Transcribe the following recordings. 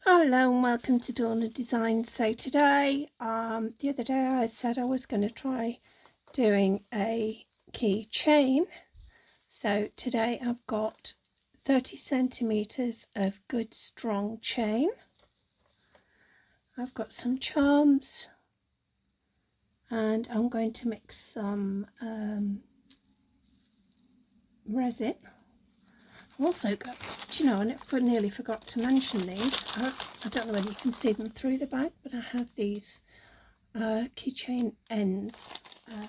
Hello and welcome to Dawn of Design. So today, the other day I said I was going to try doing a keychain. So today I've got 30 centimeters of good strong chain. I've got some charms and I'm going to mix some resin. I've also got, do you know, and I nearly forgot to mention these. I don't know whether you can see them through the bag, but I have these keychain ends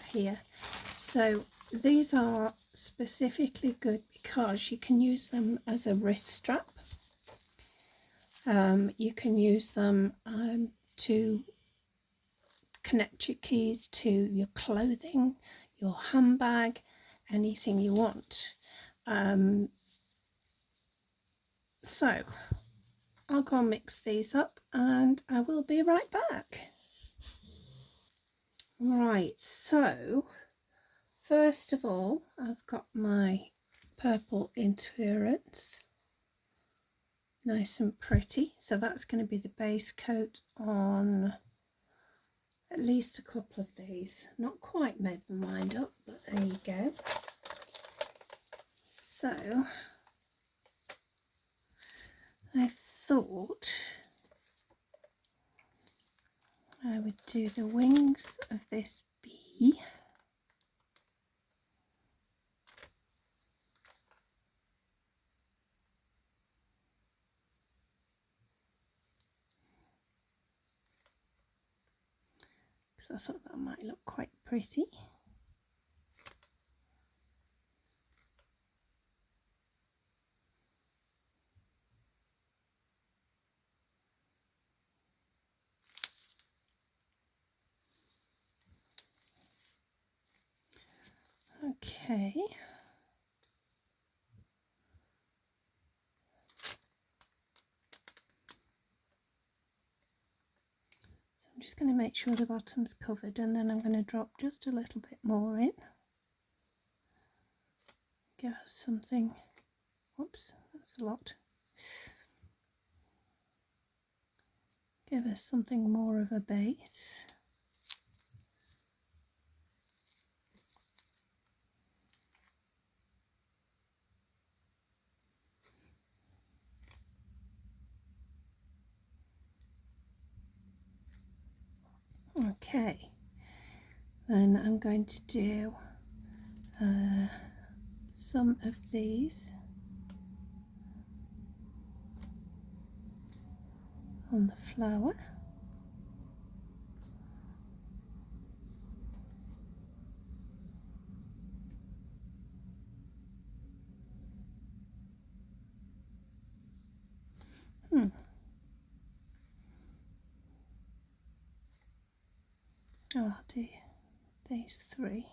here. So these are specifically good because you can use them as a wrist strap. You can use them to connect your keys to your clothing, your handbag, anything you want. So I'll go and mix these up and I will be right back. Right, so first of all, I've got my purple interference, nice and pretty. So that's going to be the base coat on at least a couple of these. Not quite made my mind up, but there you go. So I thought I would do the wings of this bee. So I thought that might look quite pretty. Okay. So I'm just going to make sure the bottom's covered and then I'm going to drop just a little bit more in. Give us something, whoops, that's a lot. Give us something more of a base. Okay, then I'm going to do some of these on the flower. Oh, I'll do these three.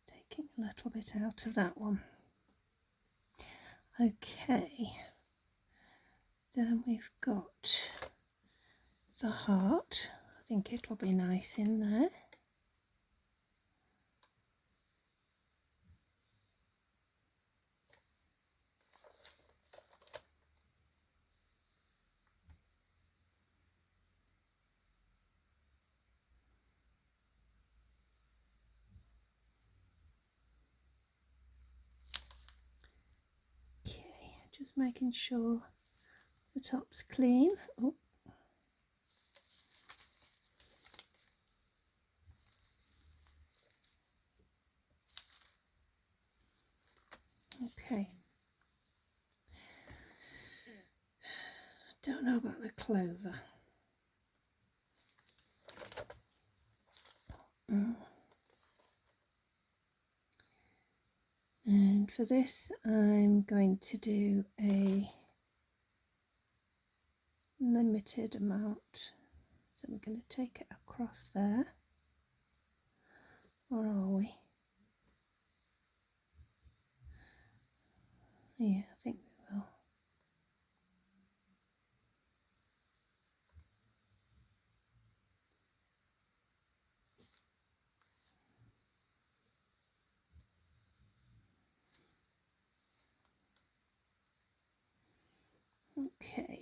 Taking a little bit out of that one. Okay, then we've got the heart. I think it'll be nice in there. Okay, just making sure the top's clean. Oh. Okay. Don't know about the clover. And for this I'm going to do a limited amount. So we're going to take it across there. Or are we? Yeah, I think we will. Okay.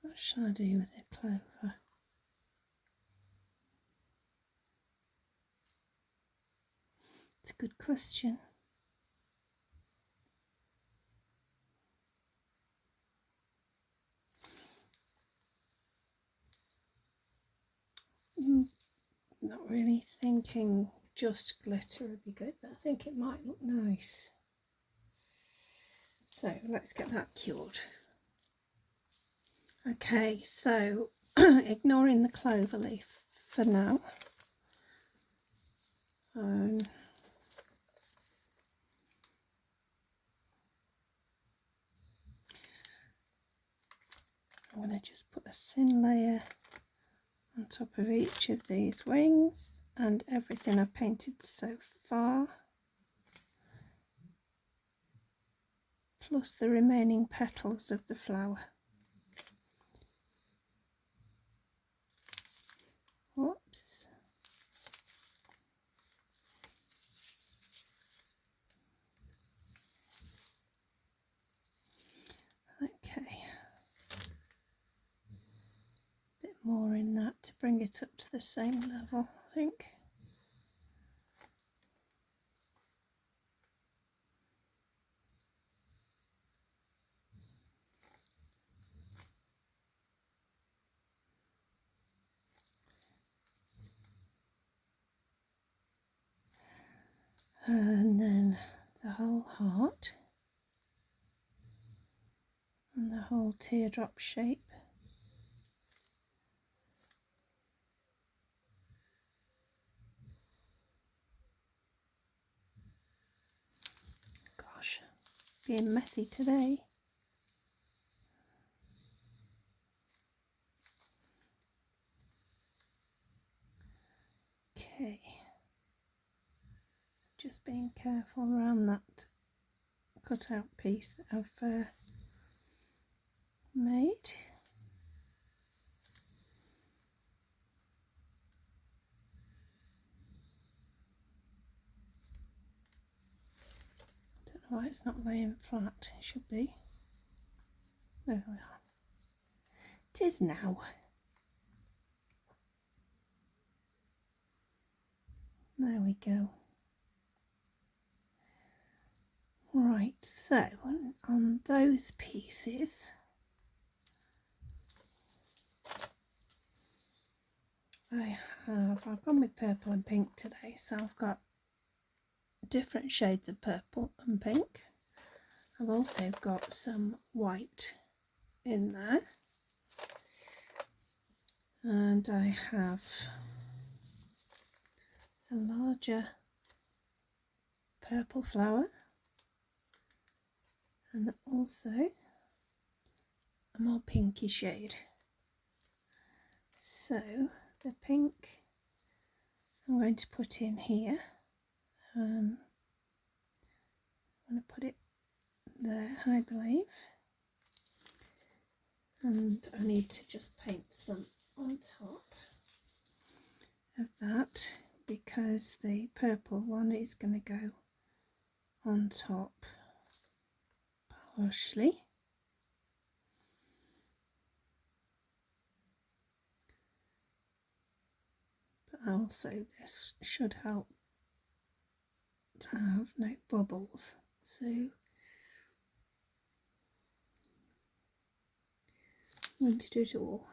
What shall I do with the clover? It's a good question. Not really thinking just glitter would be good, but I think it might look nice. So let's get that cured. Okay, so ignoring the clover leaf for now. I'm going to just put a thin layer on top of each of these wings and everything I've painted so far, plus the remaining petals of the flower. Whoops. Okay. A bit more in that to bring it up to the same level, I think. And then the whole heart and the whole teardrop shape. Gosh, being messy today. Okay, just being careful around that cutout piece that I've made. Don't know why it's not laying flat. It should be. There we are. It is now. There we go. Right, so on those pieces, I've gone with purple and pink today, so I've got different shades of purple and pink. I've also got some white in there, and I have a larger purple flower and also a more pinky shade. So the pink I'm going to put in here. I'm going to put it there, I believe, and I need to just paint some on top of that because the purple one is going to go on top partially. But also this should help to have no bubbles, so I'm going to do it all.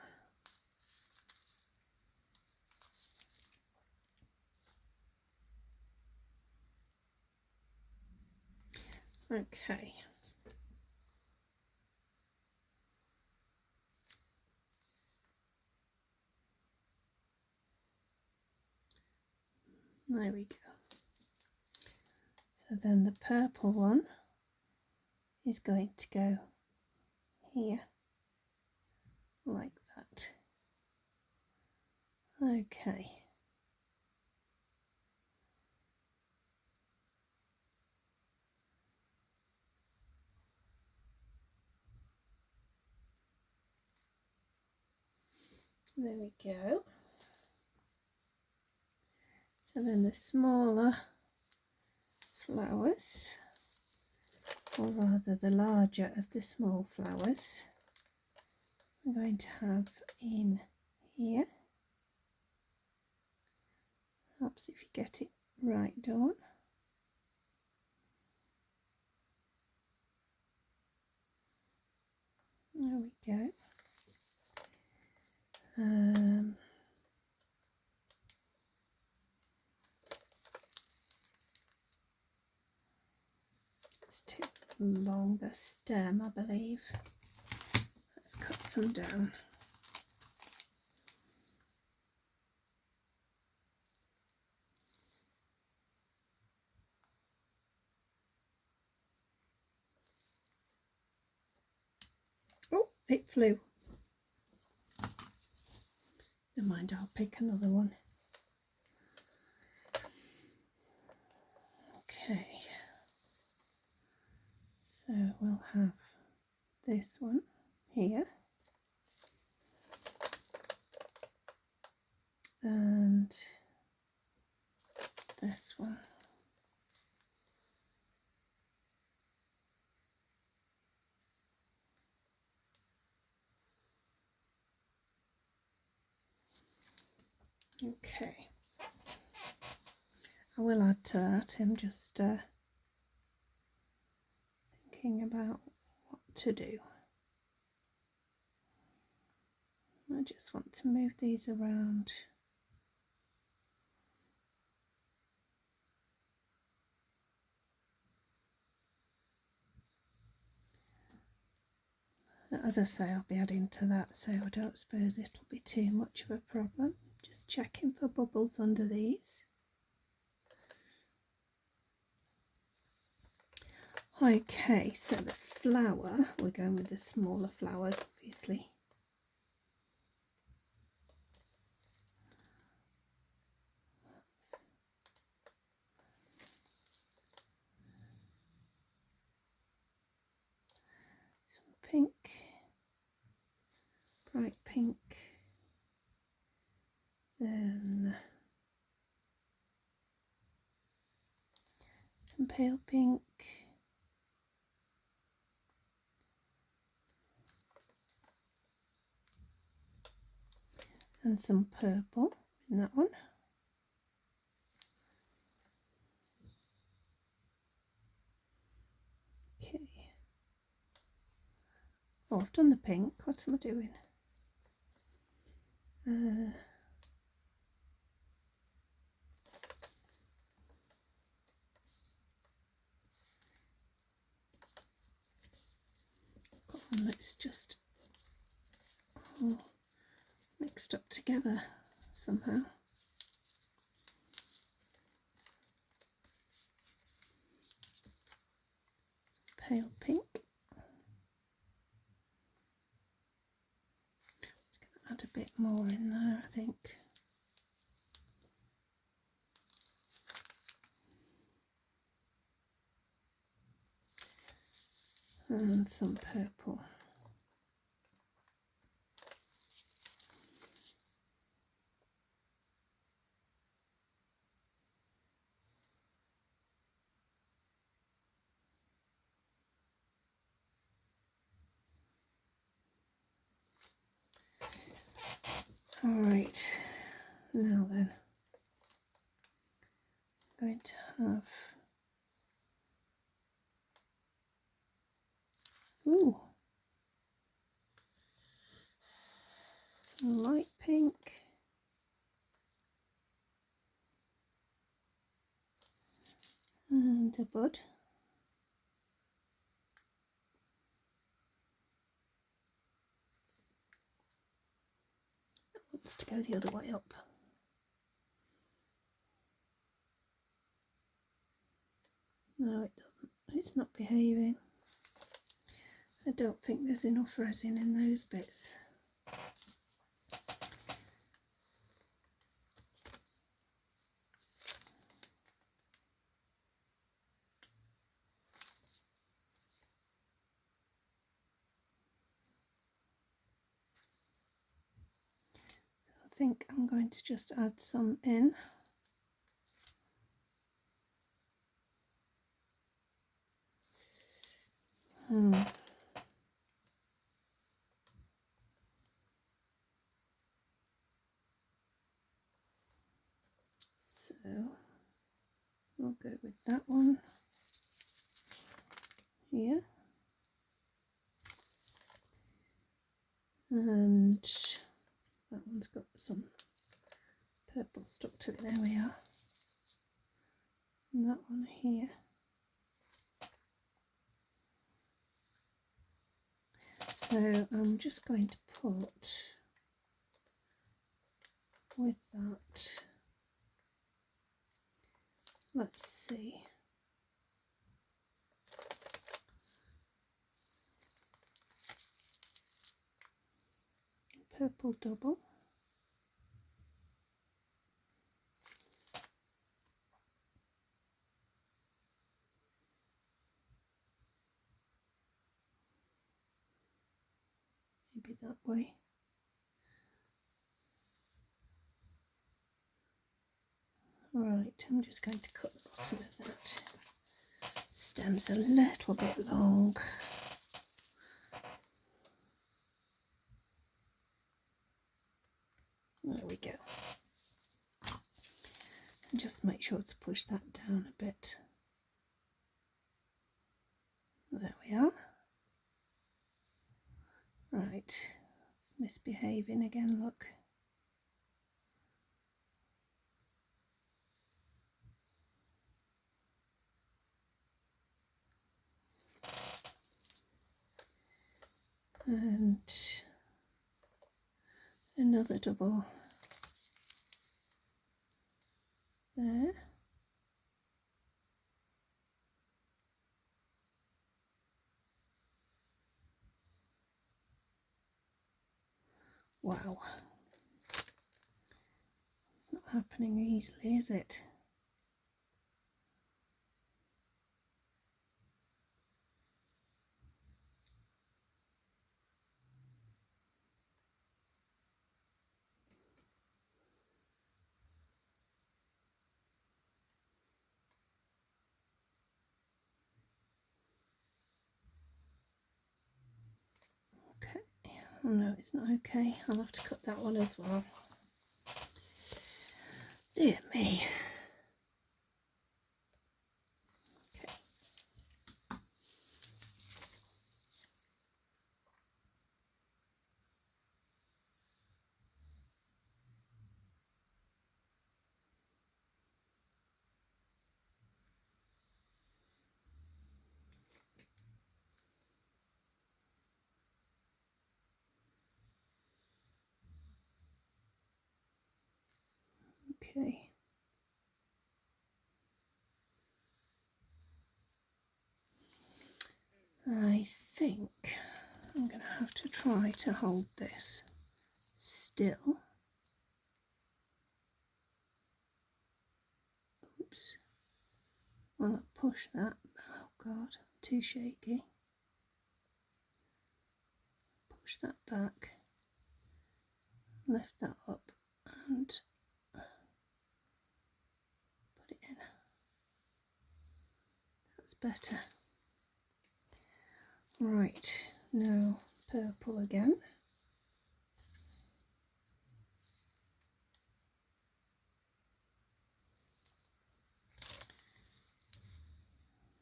Okay. There we go. So then the purple one is going to go here like that. Okay. There we go. So then the smaller flowers, or rather the larger of the small flowers, I'm going to have in here. Helps if you get it right, Dawn. There we go. It's too long, the stem, I believe. Let's cut some down. Oh, it flew. Never mind, I'll pick another one. Okay, so we'll have this one here, and this one. Okay, I will add to that. I'm just thinking about what to do. I just want to move these around. As I say, I'll be adding to that, so I don't suppose it'll be too much of a problem. Just checking for bubbles under these. Okay, so the flower, we're going with the smaller flowers, obviously. Some pink, bright pink, then some pale pink, and some purple in that one. Okay. Oh, I've done the pink. What am I doing? Got one that's just all mixed up together somehow. Pale pink. Just going to add a bit more in there, I think. And some purple. Alright, now then, I'm going to have, some light pink, and a bud. It wants to go the other way up. No, it doesn't. It's not behaving. I don't think there's enough resin in those bits. think I'm going to just add some in. So we'll go with that one here. And that one's got some purple stuck to it. There we are. And that one here. So I'm just going to put with that, let's see, purple double. Maybe that way. Right, I'm just going to cut the bottom of that. Stem's a little bit long. There we go. And just make sure to push that down a bit. There we are. Right, it's misbehaving again, look. And another double there. Wow, it's not happening easily, is it? Okay, oh no, it's not okay. I'll have to cut that one as well. Dear me. Okay. I think I'm going to have to try to hold this still. Oops. Well, I push that. Oh God, too shaky. Push that back. Lift that up and put it in. That's better. Right, now purple again.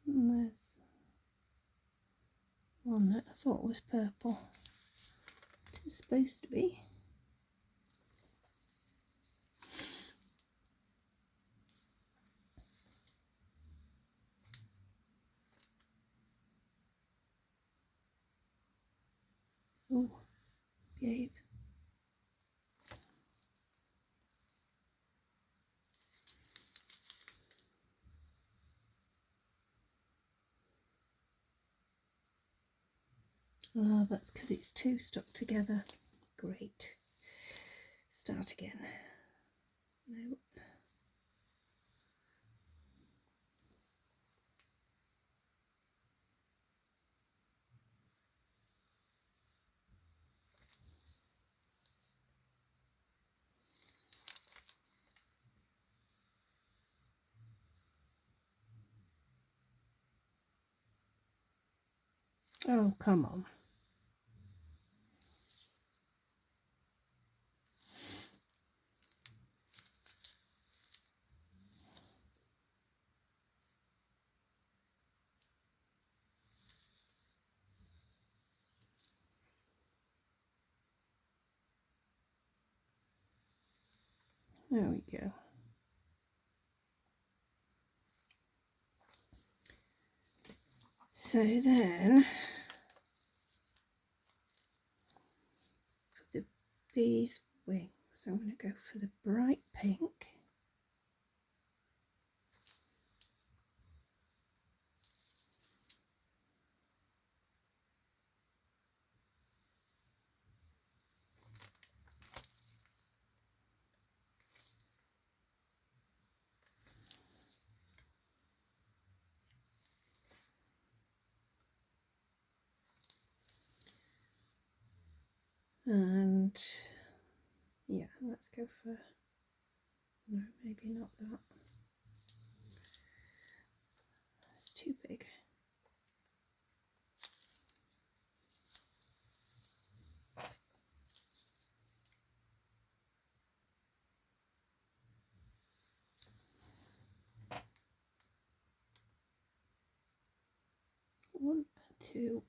And there's one that I thought was purple. It's supposed to be. Oh, behave. Oh, that's because it's two stuck together. Great. Start again. No. Oh, come on. There we go. So then, for the bee's wings, I'm going to go for the bright pink. And yeah, let's go for, no, maybe not that. It's too big. One, two,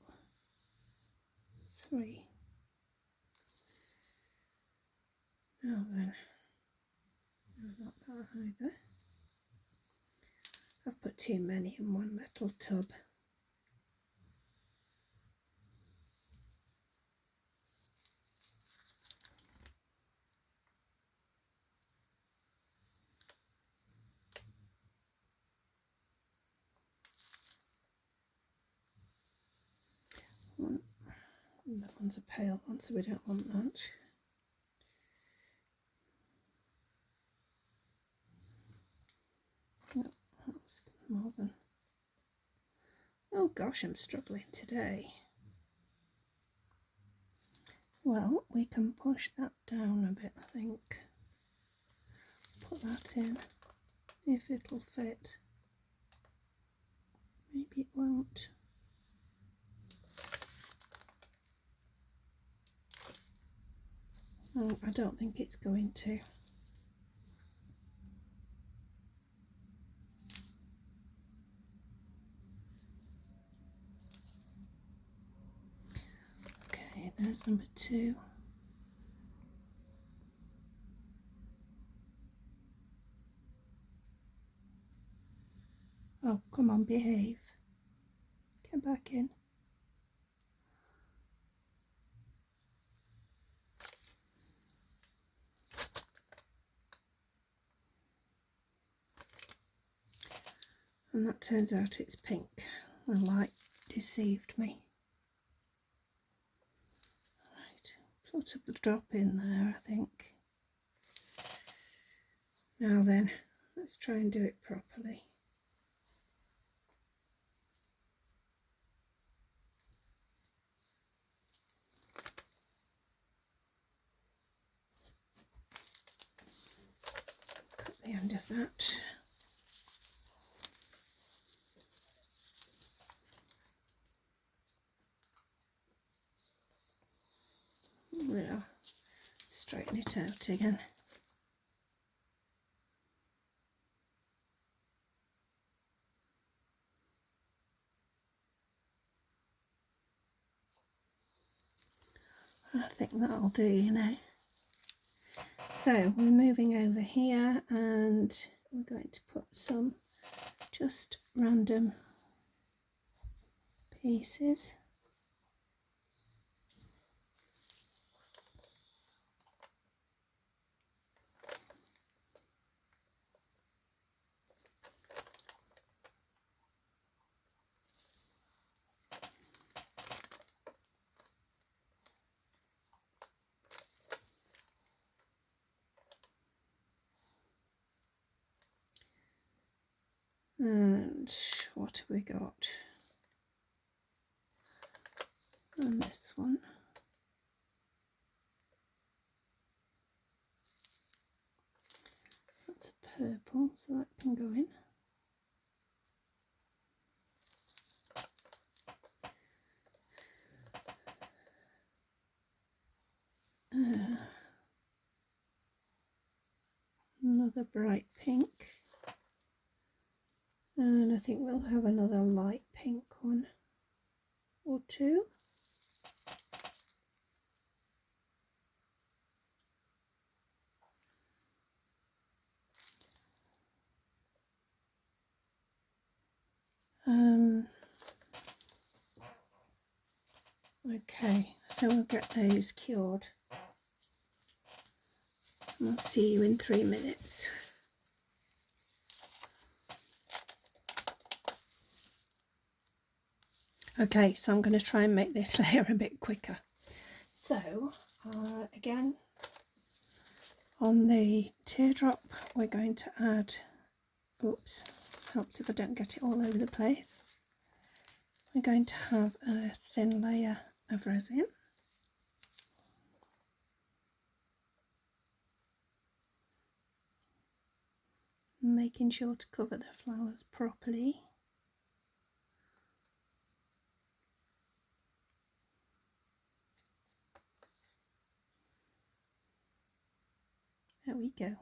three. Now then, no, not that either. I've put too many in one little tub. One, that one's a pale one, so we don't want that. No, that's more than... Oh gosh, I'm struggling today. Well, we can push that down a bit, I think. Put that in, if it'll fit. Maybe it won't. Oh, I don't think it's going to. Okay, there's number 2. Oh, come on, behave. Get back in. And that turns out it's pink. The light deceived me. Right, put a drop in there, I think. Now then, let's try and do it properly. Cut the end of that. We'll straighten it out again. I think that'll do, you know. So we're moving over here and we're going to put some just random pieces. And what have we got? And this one. That's a purple, so that can go in. bright pink, and I think we'll have another light pink one or two. Okay, so we'll get those cured. I'll see you in 3 minutes. Okay, so I'm going to try and make this layer a bit quicker. So, again, on the teardrop, we're going to add, oops, helps if I don't get it all over the place. We're going to have a thin layer of resin. Making sure to cover the flowers properly. There we go.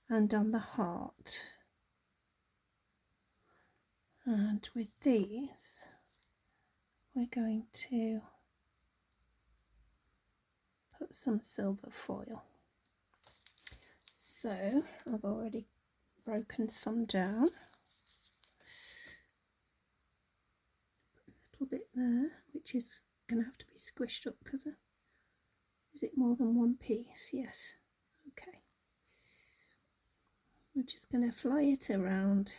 And on the heart. And with these, we're going to put some silver foil. So I've already broken some down. Put a little bit there, which is going to have to be squished up because is it more than one piece? Yes. Okay. We're just going to fly it around.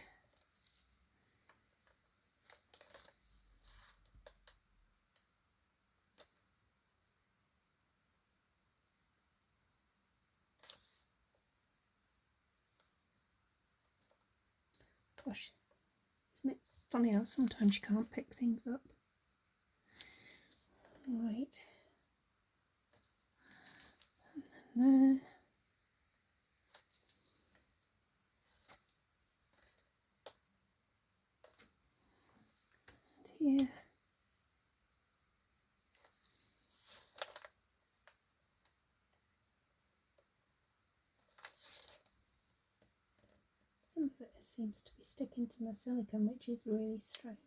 Gosh, isn't it funny how sometimes you can't pick things up? Right. And there. And here. Some of it seems to be sticking to my silicone, which is really strange.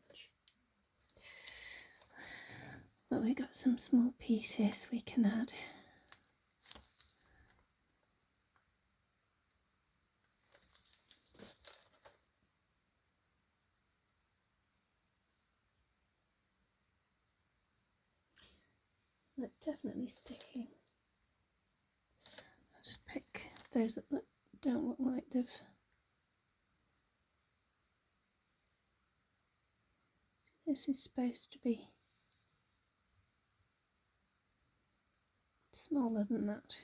But we got some small pieces we can add. That's definitely sticking. I'll just pick those that don't look like they've. This is supposed to be smaller than that.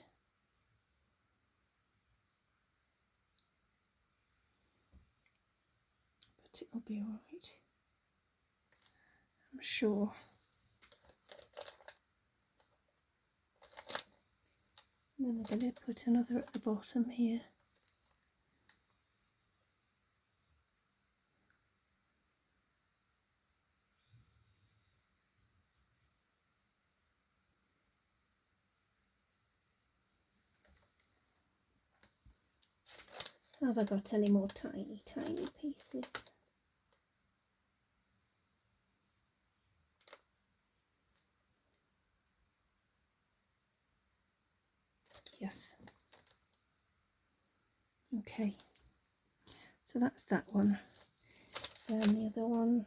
But it'll be alright, I'm sure. And then we're going to put another at the bottom here. Have I got any more tiny pieces? Yes. Okay, so that's that one. Then the other one,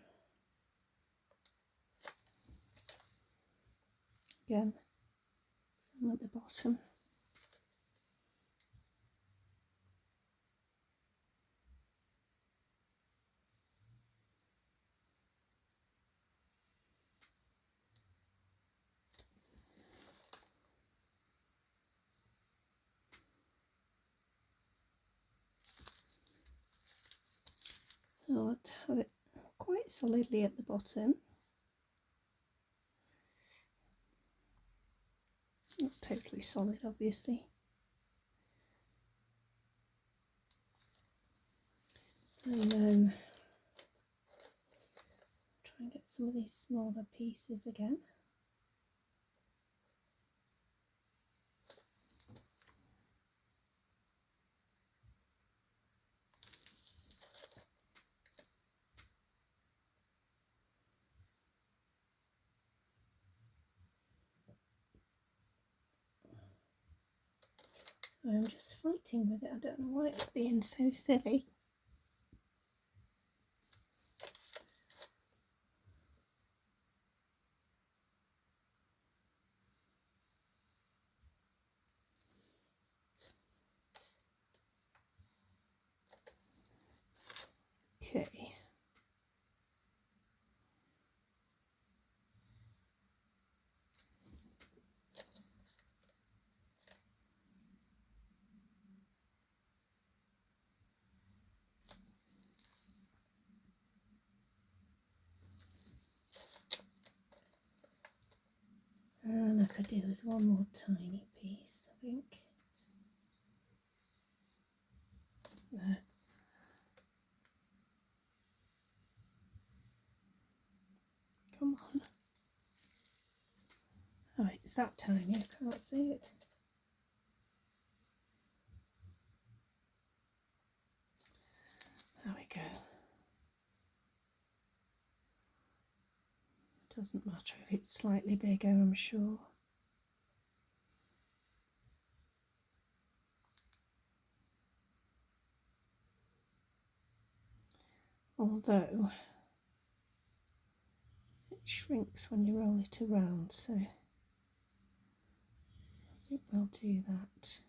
again, some at the bottom. So I'll have it quite solidly at the bottom. Not totally solid, obviously. And then try and get some of these smaller pieces again. So I'm just fighting with it. I don't know why it's being so silly. Okay. And I could do with one more tiny piece, I think. There. Come on. Oh, it's that tiny, I can't see it. There we go. Doesn't matter if it's slightly bigger, I'm sure. Although it shrinks when you roll it around, so I think we'll do that.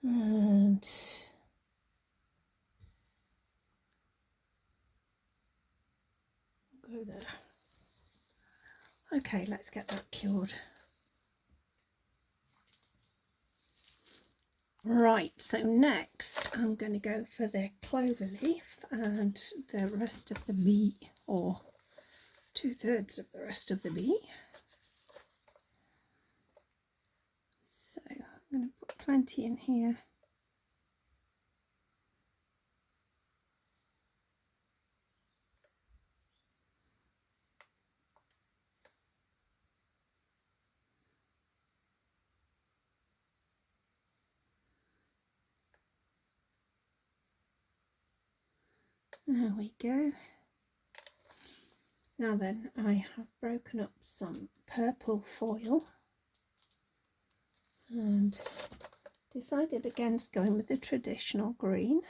And go there. Okay, let's get that cured. Right, so next I'm going to go for the clover leaf and the rest of the bee, or 2/3 of the rest of the bee. So I'm going to put plenty in here. There we go. Now then, I have broken up some purple foil and decided against going with the traditional green.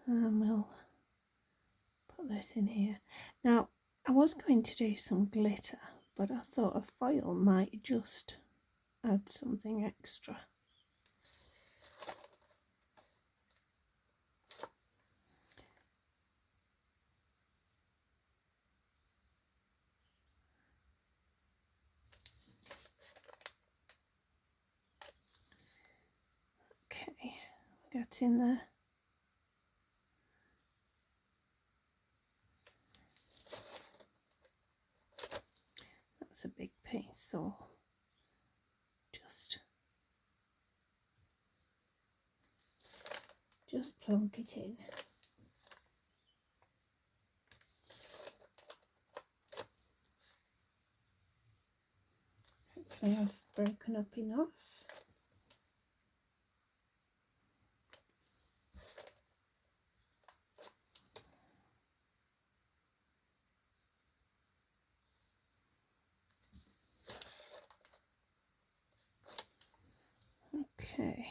And we'll put this in here. Now, I was going to do some glitter, but I thought a foil might just add something extra. Okay, get in there. That's a big piece, so just plonk it in. Hopefully I've broken up enough. Okay.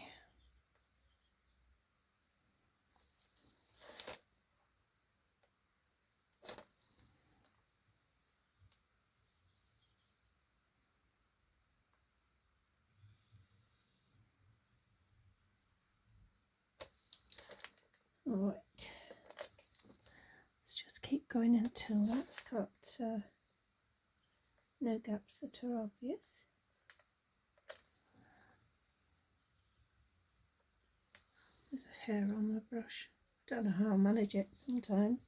All right. Let's just keep going until that's got no gaps that are obvious. There's a hair on the brush. Don't know how I'll manage it sometimes.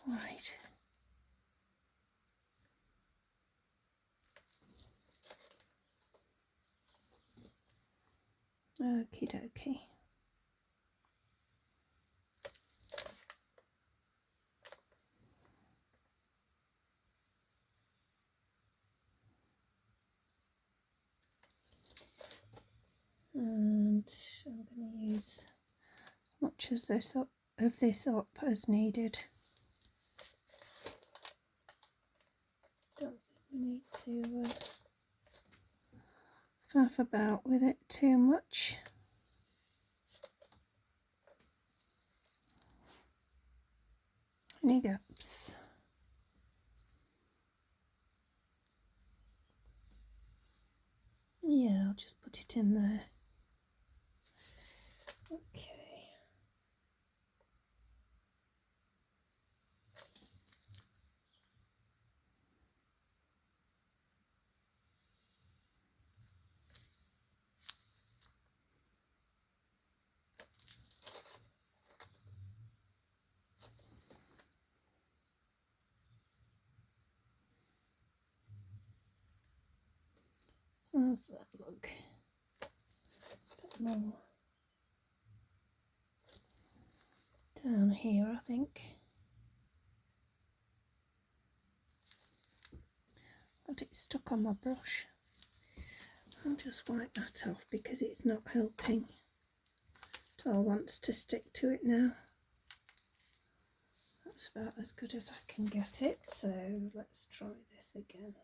Right. Okie dokie. And I'm going to use as much as this up, of this up as needed. Don't think we need to faff about with it too much. Any gaps? Yeah, I'll just put it in there. Okay. How's that look? A bit more down here, I think. Got it stuck on my brush. I'll just wipe that off because it's not helping. It all wants to stick to it now. That's about as good as I can get it, so let's try this again.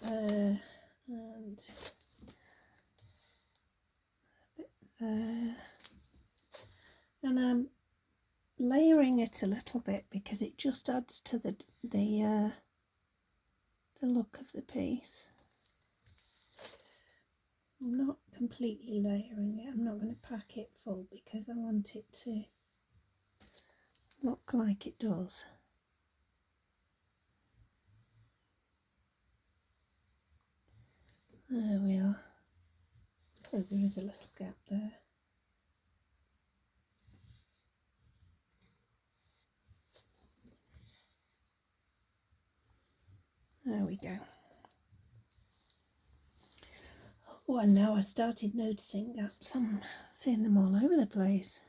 And a bit there, and I'm layering it a little bit because it just adds to the look of the piece. I'm not completely layering it. I'm not going to pack it full because I want it to look like it does. There we are. Oh, there is a little gap there. There we go. Oh, and now I started noticing gaps. I'm seeing them all over the place.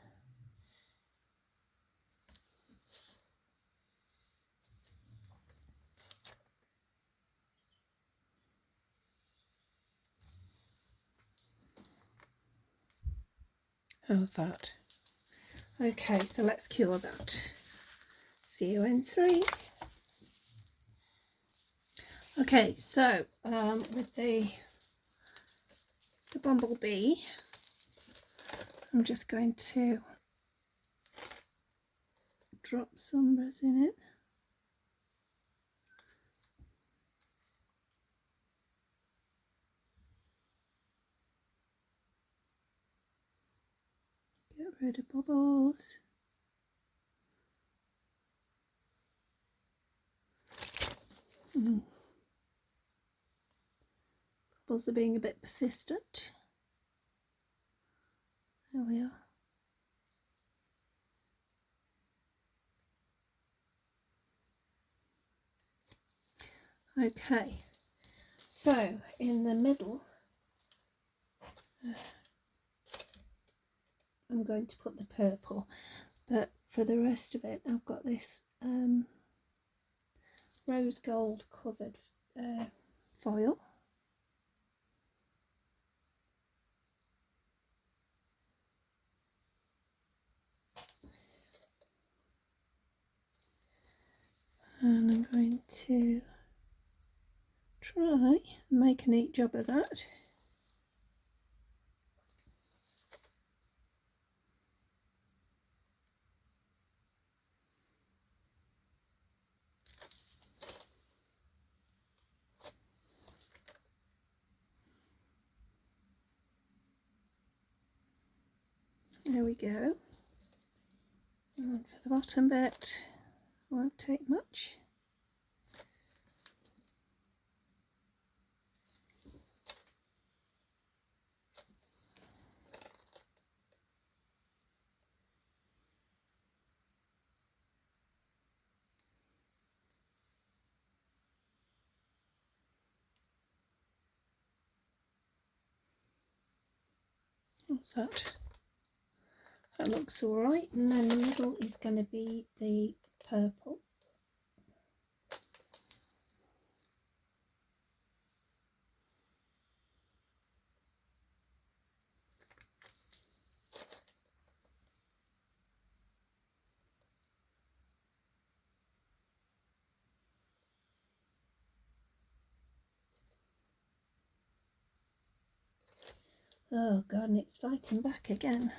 How's that? Okay, so let's cure that. See you in 3. Okay, so with the bumblebee, I'm just going to drop some resin in. Get rid of bubbles. Bubbles are being a bit persistent. There we are. Okay, so in the middle, I'm going to put the purple, but for the rest of it, I've got this rose gold covered foil. And I'm going to try and make a neat job of that. There we go. And for the bottom bit, won't take much. What's that? That looks all right. And then the middle is going to be the purple. Oh God, and it's fighting back again.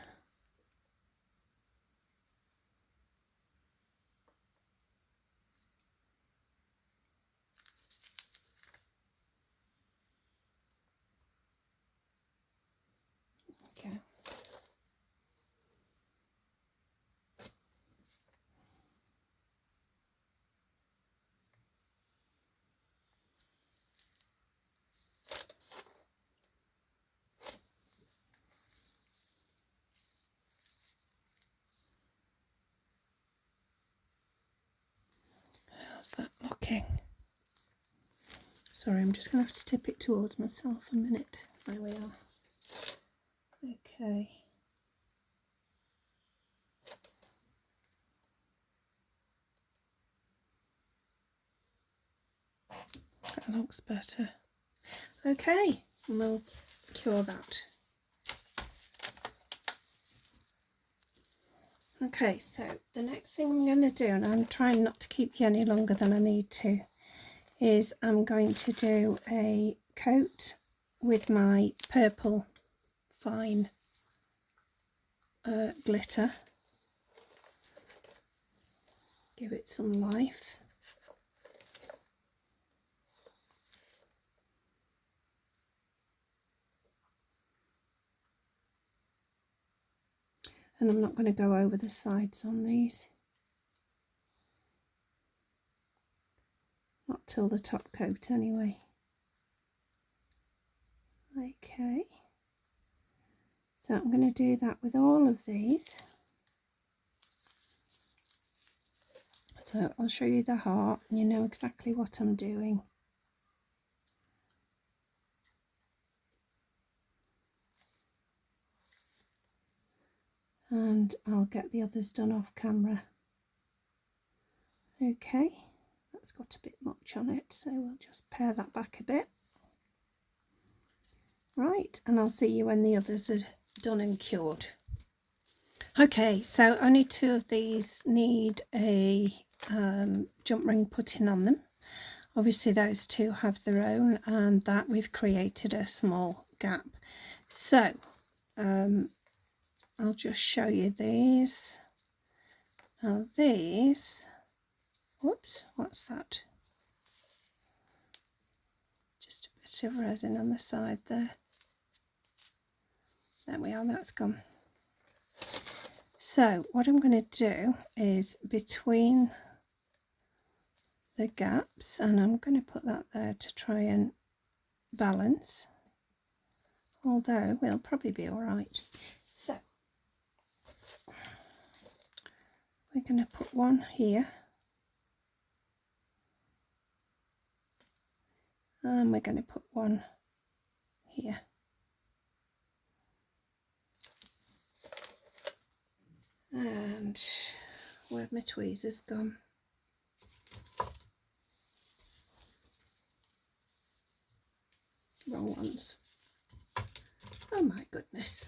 Okay. How's that looking? Sorry, I'm just going to have to tip it towards myself a minute. There we are. Okay. That looks better. Okay, and we'll cure that. Okay, so the next thing I'm going to do, and I'm trying not to keep you any longer than I need to, is I'm going to do a coat with my purple fine glitter. Give it some life. And I'm not going to go over the sides on these. Not till the top coat anyway. Okay. So I'm going to do that with all of these. So I'll show you the heart and you know exactly what I'm doing. And I'll get the others done off camera. Okay, that's got a bit much on it, so we'll just pare that back a bit. Right, and I'll see you when the others are done and cured. Okay, so only 2 of these need a jump ring putting on them. Obviously those 2 have their own, and that we've created a small gap. So I'll just show you these. Now these, whoops, what's that? Just a bit of resin on the side there. There we are, that's gone. So what I'm going to do is between the gaps, and I'm going to put that there to try and balance, although we'll probably be all right. So we're going to put one here, and we're going to put one here. And where have my tweezers gone? Wrong ones. Oh my goodness.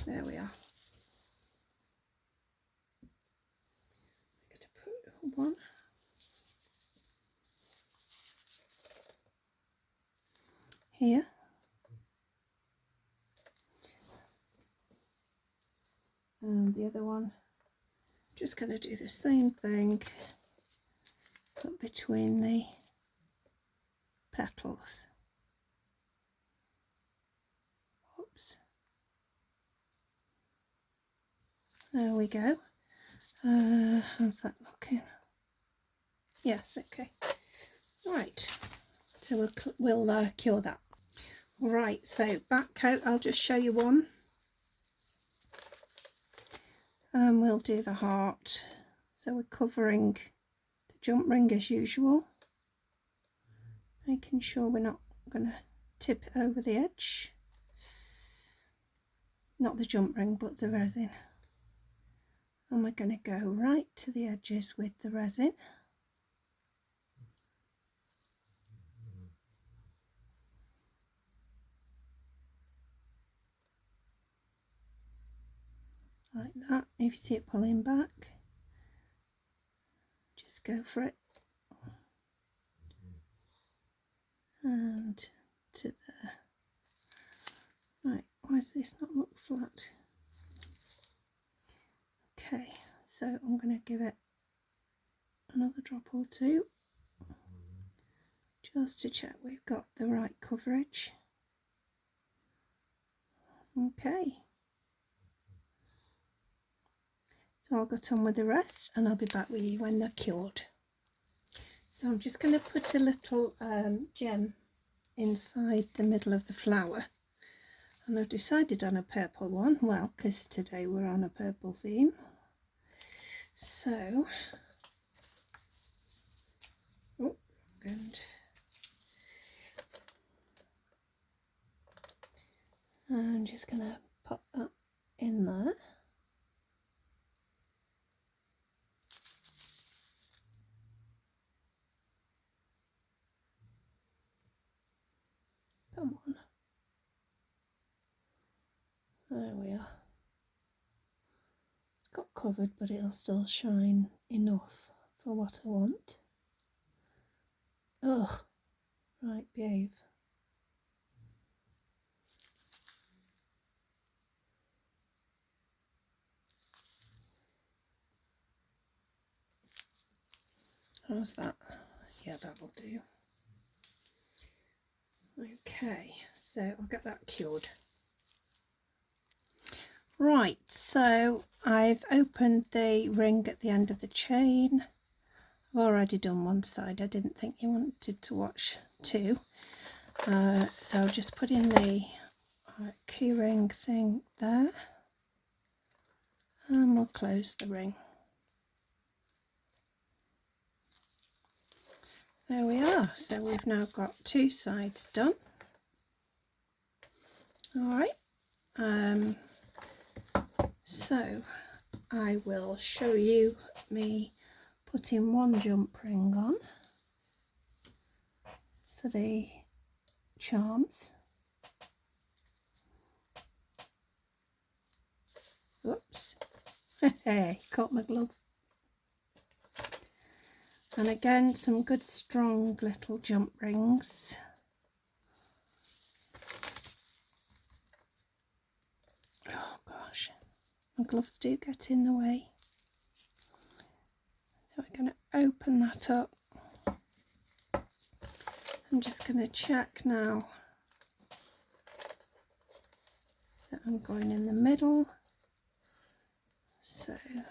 There we are. I'm going to put one here. And the other one, just going to do the same thing, but between the petals. Oops. There we go. How's that looking? Yes, okay. Right, so we'll cure that. Right, so back coat, I'll just show you one. And we'll do the heart. So we're covering the jump ring as usual, making sure we're not going to tip it over the edge. Not the jump ring, but the resin. And we're going to go right to the edges with the resin. Like that. If you see it pulling back, just go for it. And to there. Right, why does this not look flat? Okay, so I'm going to give it another drop or two, just to check we've got the right coverage. Okay. So I'll get on with the rest and I'll be back with you when they're cured. So I'm just going to put a little gem inside the middle of the flower. And I've decided on a purple one, well, because today we're on a purple theme. So, oh, and I'm just going to pop that in there. Come on. There we are. It's got covered, but it'll still shine enough for what I want. Oh, right, behave. How's that? Yeah, that'll do. Okay, so I'll get that cured. Right, so I've opened the ring at the end of the chain. I've already done one side. I didn't think you wanted to watch two. So I'll just put in the key ring thing there. And we'll close the ring. There we are. So we've now got two sides done. Alright. So I will show you me putting one jump ring on for the charms. Oops. Hey, caught my glove. And again, some good strong little jump rings. Oh gosh, my gloves do get in the way. So we're going to open that up. I'm just going to check now that I'm going in the middle. So I'm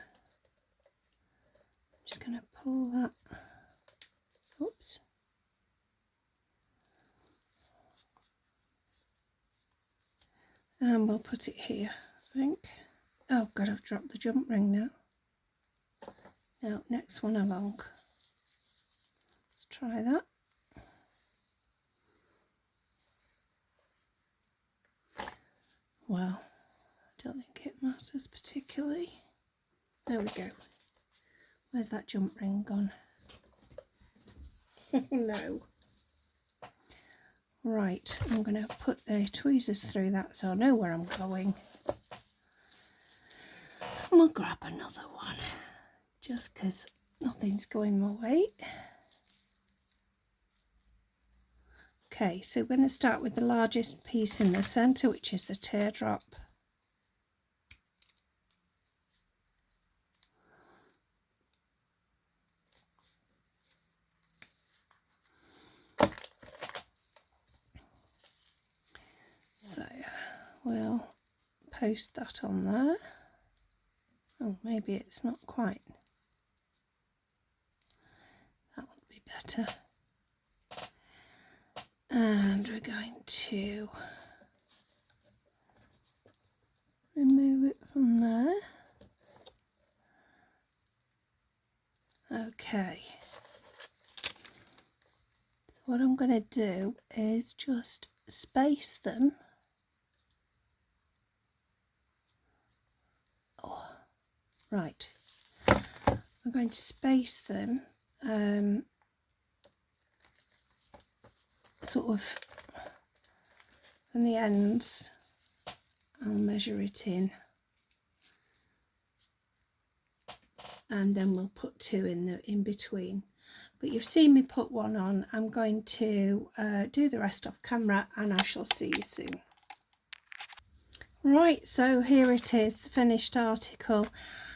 just going to pull that. Oops. And we'll put it here, I think. Oh God, I've dropped the jump ring now. Now, next one along. Let's try that. Well, I don't think it matters particularly. There we go. Where's that jump ring gone? No. Right, I'm going to put the tweezers through that so I know where I'm going. And we'll grab another one, just because nothing's going my way. Okay, so we're going to start with the largest piece in the centre, which is the teardrop. So we'll post that on there. Oh, maybe it's not quite. That would be better. And we're going to remove it from there. Okay. So what I'm going to do is just space them. Right, I'm going to space them sort of from the ends. I'll measure it in, and then we'll put two in between. But you've seen me put one on. I'm going to do the rest off camera, and I shall see you soon. Right, so here it is, the finished article.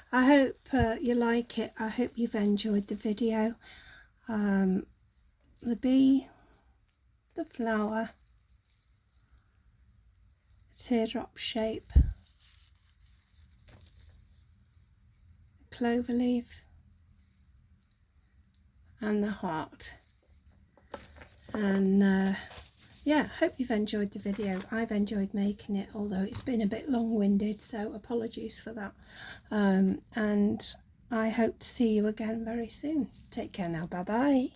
I hope you like it. I hope you've enjoyed the video. The bee, the flower, teardrop shape, clover leaf, and the heart. And yeah, hope you've enjoyed the video. I've enjoyed making it, although it's been a bit long-winded, so apologies for that. And I hope to see you again very soon. Take care now. Bye bye.